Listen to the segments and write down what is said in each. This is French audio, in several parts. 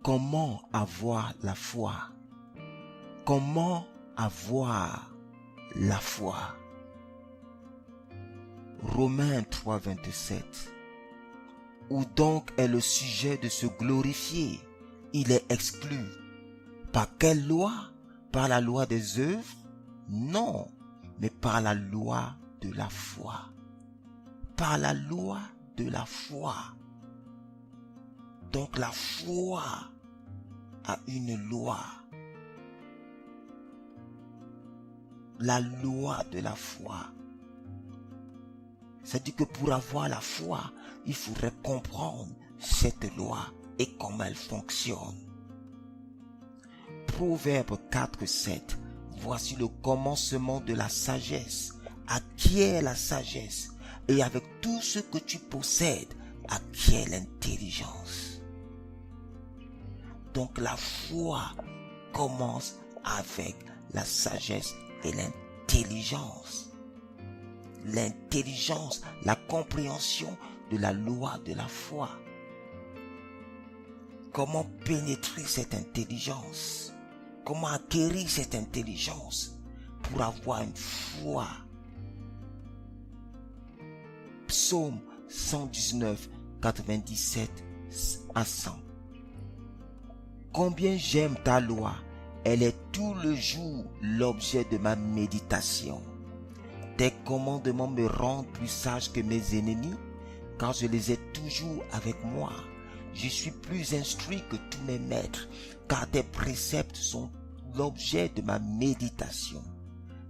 Comment avoir la foi? Comment avoir la foi? Romains 3, 27. Où donc est le sujet de se glorifier? Il est exclu. Par quelle loi? Par la loi des œuvres? Non, mais par la loi de la foi. Par la loi de la foi. Donc la foi a une loi. La loi de la foi. C'est-à-dire que pour avoir la foi, il faudrait comprendre cette loi et comment elle fonctionne. Proverbe 4, 7. Voici le commencement de la sagesse. Acquiert la sagesse, et avec tout ce que tu possèdes, acquiert l'intelligence. Donc la foi commence avec la sagesse et l'intelligence. L'intelligence, la compréhension de la loi de la foi. Comment pénétrer cette intelligence? Comment acquérir cette intelligence pour avoir une foi? Psaume 119, 97 à 100. Combien j'aime ta loi, elle est tout le jour l'objet de ma méditation. Tes commandements me rendent plus sage que mes ennemis, car je les ai toujours avec moi. Je suis plus instruit que tous mes maîtres, car tes préceptes sont l'objet de ma méditation.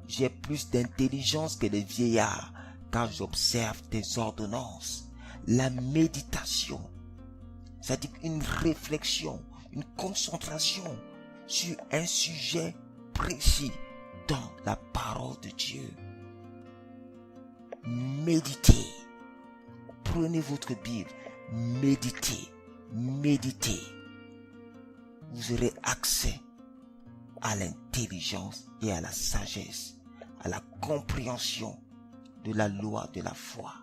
J'ai plus d'intelligence que les vieillards, car j'observe tes ordonnances. La méditation, c'est-à-dire une réflexion, une concentration sur un sujet précis dans la parole de Dieu. Méditez. Prenez votre Bible, méditez, méditez. Vous aurez accès à l'intelligence et à la sagesse, à la compréhension de la loi de la foi.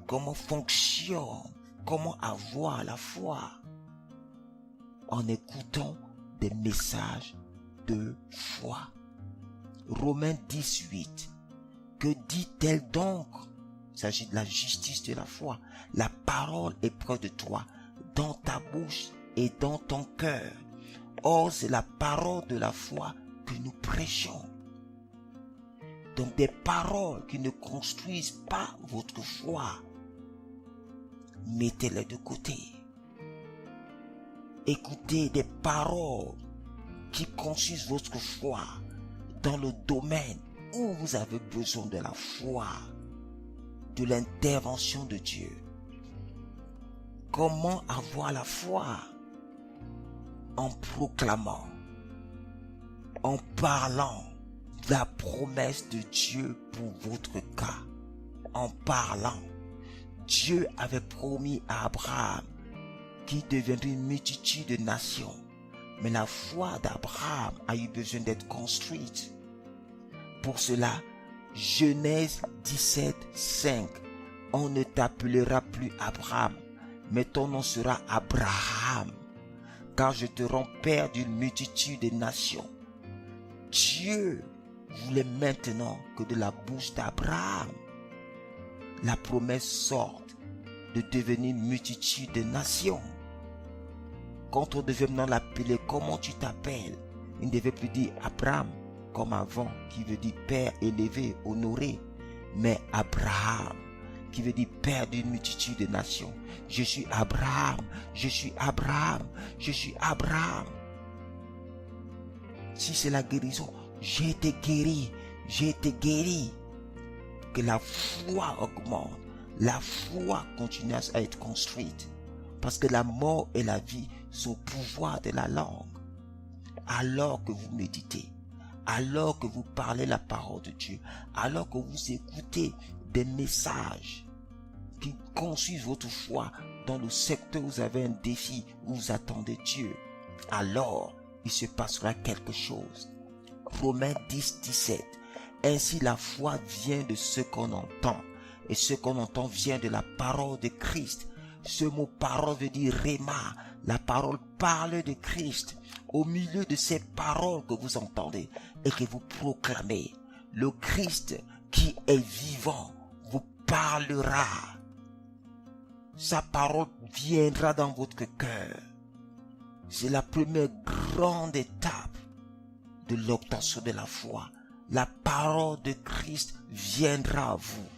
Comment fonctionne, comment avoir la foi? En écoutant des messages de foi. Romains 18. Que dit-elle donc? Il s'agit de la justice de la foi. La parole est près de toi, dans ta bouche et dans ton cœur. Or, c'est la parole de la foi que nous prêchons. Donc des paroles qui ne construisent pas votre foi, mettez-les de côté. Écoutez des paroles qui construisent votre foi dans le domaine où vous avez besoin de la foi, de l'intervention de Dieu. Comment avoir la foi? En proclamant, en parlant de la promesse de Dieu pour votre cas. En parlant, Dieu avait promis à Abraham qu'il deviendrait une multitude de nations. Mais la foi d'Abraham a eu besoin d'être construite. Pour cela, Genèse 17, 5. On ne t'appellera plus Abraham, mais ton nom sera Abraham, car je te rends père d'une multitude de nations. Dieu voulait maintenant que de la bouche d'Abraham, la promesse sorte de devenir une multitude de nations. Quand on devait maintenant l'appeler, comment tu t'appelles? Il ne devait plus dire Abraham, comme avant, qui veut dire père élevé, honoré, mais Abraham, qui veut dire père d'une multitude de nations. Je suis Abraham, je suis Abraham, je suis Abraham. Si c'est la guérison, j'ai été guéri, j'ai été guéri. Que la foi augmente, la foi continue à être construite. Parce que la mort et la vie sont au pouvoir de la langue. Alors que vous méditez, alors que vous parlez la parole de Dieu, alors que vous écoutez des messages qui construisent votre foi dans le secteur où vous avez un défi, où vous attendez Dieu, alors il se passera quelque chose. Romains 10, 17. Ainsi la foi vient de ce qu'on entend, et ce qu'on entend vient de la parole de Christ. Ce mot parole veut dire Réma. La parole parle de Christ. Au milieu de ces paroles que vous entendez et que vous proclamez, le Christ qui est vivant vous parlera. Sa parole viendra dans votre cœur. C'est la première grande étape de l'obtention de la foi. La parole de Christ viendra à vous.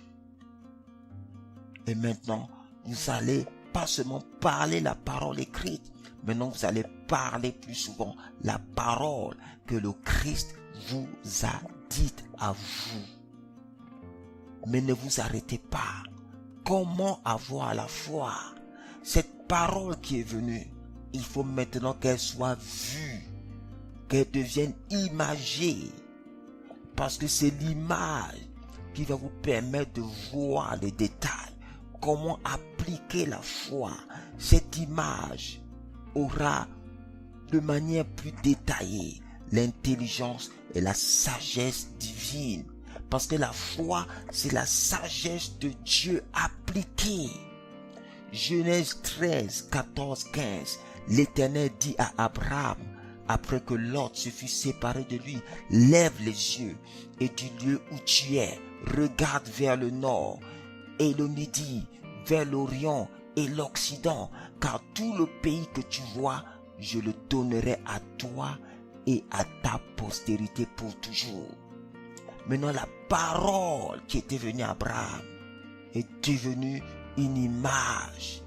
Et maintenant, vous allez pas seulement parler la parole écrite, maintenant vous allez parler plus souvent la parole que le Christ vous a dite à vous. Mais ne vous arrêtez pas. Comment avoir la foi? Cette parole qui est venue, il faut maintenant qu'elle soit vue, qu'elle devienne imagée. Parce que c'est l'image qui va vous permettre de voir les détails. Comment appliquer la foi? Cette image aura de manière plus détaillée l'intelligence et la sagesse divine. Parce que la foi, c'est la sagesse de Dieu appliquée. Genèse 13, 14, 15. L'Éternel dit à Abraham, après que Lot se fut séparé de lui, lève les yeux et du lieu où tu es, regarde vers le nord et le midi, vers l'orient et l'occident, car tout le pays que tu vois, je le donnerai à toi et à ta postérité pour toujours. Maintenant, la parole qui était venue à Abraham est devenue une image.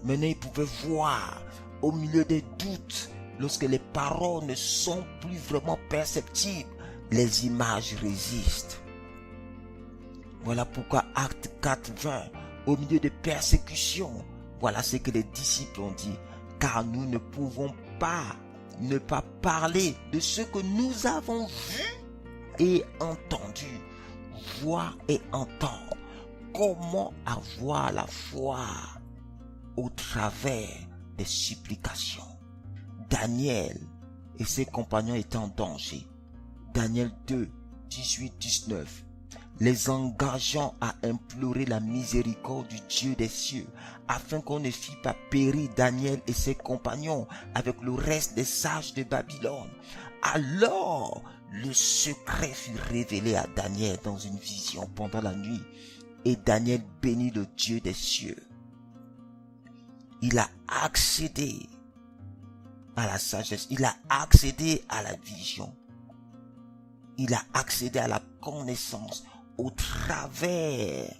Maintenant, il pouvait voir au milieu des doutes, lorsque les paroles ne sont plus vraiment perceptibles, les images résistent. Voilà pourquoi Acte 4, 20, au milieu de persécutions, voilà ce que les disciples ont dit, car nous ne pouvons pas ne pas parler de ce que nous avons vu et entendu, voir et entendre. Comment avoir la foi? Au travers des supplications. Daniel et ses compagnons étaient en danger. Daniel 2, 18, 19. Les engageant à implorer la miséricorde du Dieu des cieux, afin qu'on ne fît pas périr Daniel et ses compagnons avec le reste des sages de Babylone. Alors, le secret fut révélé à Daniel dans une vision pendant la nuit, et Daniel bénit le Dieu des cieux. Il a accédé à la sagesse, il a accédé à la vision, il a accédé à la connaissance au travers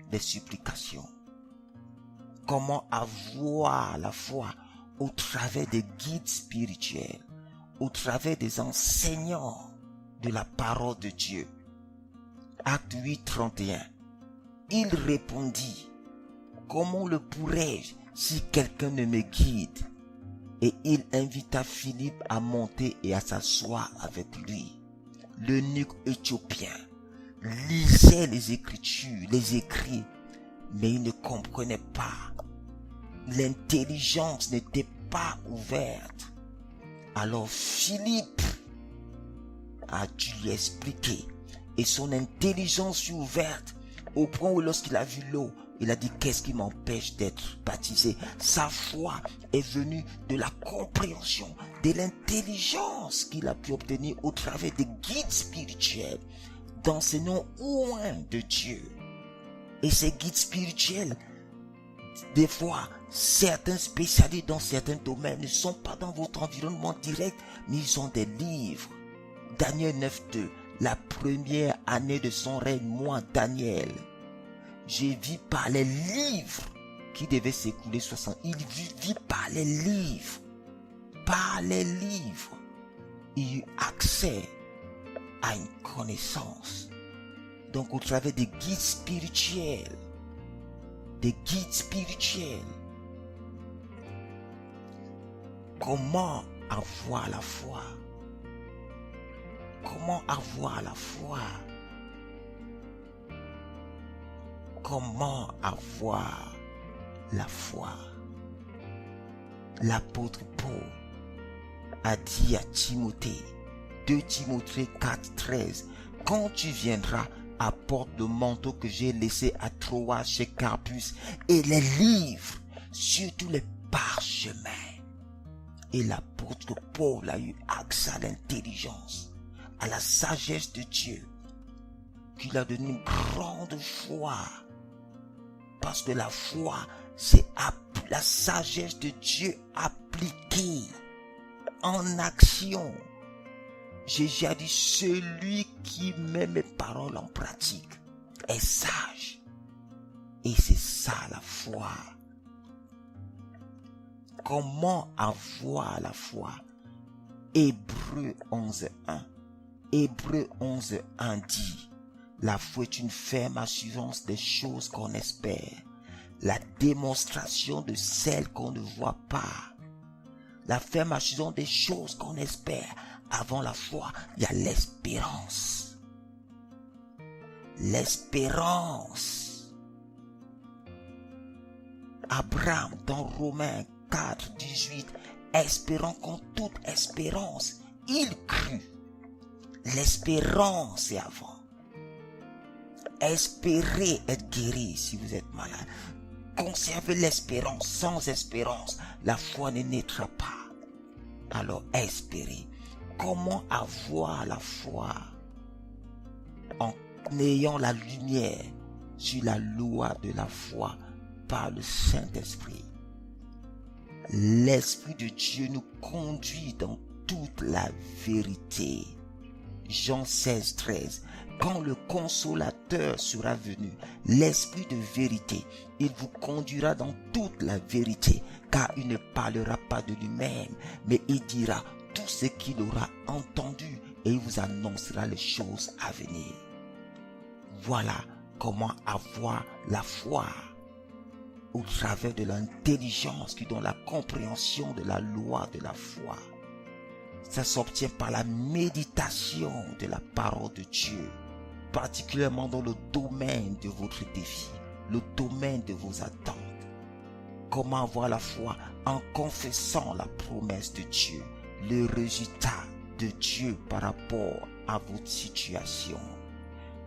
des supplications. Comment avoir la foi? Au travers des guides spirituels, au travers des enseignants de la parole de Dieu. Acte 8, 31. Il répondit, comment le pourrais-je si quelqu'un ne me guide? Et il invita Philippe à monter et à s'asseoir avec lui. L'eunuque éthiopien lisait les Écritures, les écrits, mais il ne comprenait pas. L'intelligence n'était pas ouverte. Alors Philippe a dû lui expliquer, et son intelligence fut ouverte au point où lorsqu'il a vu l'eau, il a dit, qu'est-ce qui m'empêche d'être baptisé? Sa foi est venue de la compréhension, de l'intelligence qu'il a pu obtenir au travers des guides spirituels, d'enseignants loin de Dieu. Et ces guides spirituels, des fois, certains spécialistes dans certains domaines ne sont pas dans votre environnement direct, mais ils ont des livres. Daniel 9.2, la première année de son règne, moi, Daniel, j'ai vu par les livres qui devaient s'écouler 60. Il vit par les livres. Par les livres. Il eut accès à une connaissance. Donc au travers des guides spirituels. Des guides spirituels. Comment avoir la foi? Comment avoir la foi? Comment avoir la foi? L'apôtre Paul a dit à Timothée, 2 Timothée 4, 13, quand tu viendras, apporte le manteau que j'ai laissé à Troas chez Carpus et les livres sur tous les parchemins. Et l'apôtre Paul a eu accès à l'intelligence, à la sagesse de Dieu, qui lui a donné une grande foi. Parce que la foi, c'est la sagesse de Dieu appliquée en action. Jésus a dit, celui qui met mes paroles en pratique est sage. Et c'est ça la foi. Comment avoir la foi? Hébreux 11.1. Hébreux 11.1 dit, la foi est une ferme assurance des choses qu'on espère, la démonstration de celles qu'on ne voit pas. La ferme assurance des choses qu'on espère. Avant la foi, il y a l'espérance. L'espérance. Abraham, dans Romains 4, 18, espérant qu'en toute espérance, il crut. L'espérance est avant. Espérez être guéri si vous êtes malade. Conservez l'espérance. Sans espérance, la foi ne naîtra pas. Alors espérez. Comment avoir la foi? En ayant la lumière sur la loi de la foi par le Saint-Esprit. L'Esprit de Dieu nous conduit dans toute la vérité. Jean 16, 13. Quand le consolateur sera venu, l'Esprit de vérité, il vous conduira dans toute la vérité, car il ne parlera pas de lui-même, mais il dira tout ce qu'il aura entendu et il vous annoncera les choses à venir. Voilà comment avoir la foi au travers de l'intelligence qui donne la compréhension de la loi de la foi. Ça s'obtient par la méditation de la parole de Dieu, particulièrement dans le domaine de votre défi, le domaine de vos attentes. Comment avoir la foi? En confessant la promesse de Dieu, le résultat de Dieu par rapport à votre situation.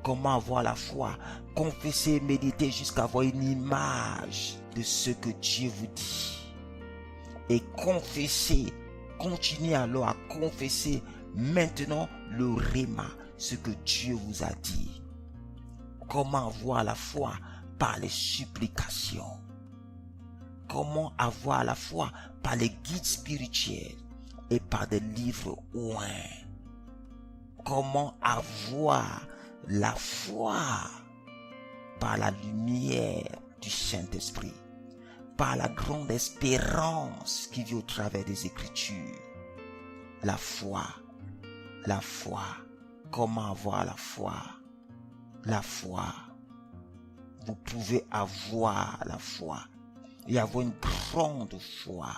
Comment avoir la foi? Confesser et méditer jusqu'à avoir une image de ce que Dieu vous dit. Et confesser, continuez alors à confesser maintenant le réma, ce que Dieu vous a dit. Comment avoir la foi? Par les supplications. Comment avoir la foi? Par les guides spirituels et par des livres oints. Comment avoir la foi? Par la lumière du Saint-Esprit, par la grande espérance qui vit au travers des Écritures. La foi, la foi. Comment avoir la foi? La foi. Vous pouvez avoir la foi et avoir une grande foi